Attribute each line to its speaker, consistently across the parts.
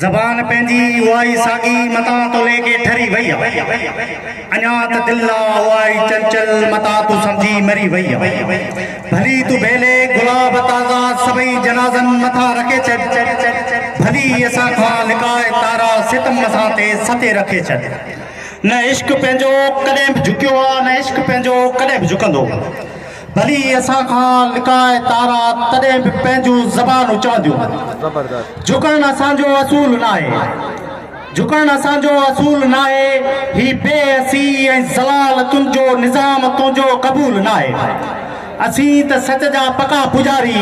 Speaker 1: जबान पेंजी वाई सागी मता तो लेके ठरी भैया अना त दिल्ला वाई चंचल मता तू समझी मरी भैया भली तू बेले गुलाब ताजा सबई जनाजन मथा रखे चढ़ भली असा खां लिकाए तारा सितम मसा ते सते रखे चढ़ न इश्क पेंजो कदे भी झुकियो न इश्क पेंजो कदे भी झुकंदो भली असा खां लिकाए तारा तदे भी पेंजू जबान उचांदियो झुकण असांजो असूल नाहे झुकण असांजो असूल नाहे ही बेअसी ऐं ज़लाल तुंहिंजो निज़ाम तुंहिंजो क़बूल नाहे असी त सच जा पका पुजारी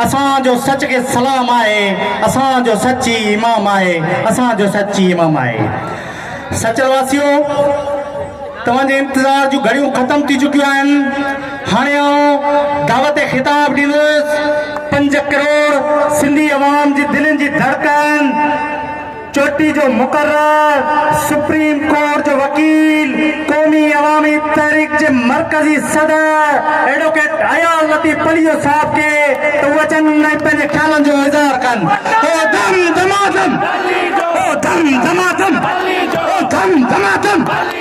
Speaker 1: असांजो सच के सलाम आहे असांजो सच्ची इमाम आहे असांजो सच्ची इमाम आहे सचवासियो तव्हांजे इंतज़ार जूं घड़ियूं ख़त्म थी चुकियूं आहिनि हाणे दावत खिताब ॾींदुसि 5 करोड़ सिंधी अवाम जी दिलनि जी धड़कन चोटी जो मुक़र्रर सुप्रीम कोर्ट जो वकील क़ौमी अवामी तहरीक जे मरकज़ी सदर एडवोकेट अयाल लतीफ़ पलियो साहब के तो वचन पंहिंजे ख़्यालनि जो इज़हार कनि ओ धम धमाधम ओ धम धमाधम ओ धम धमाधम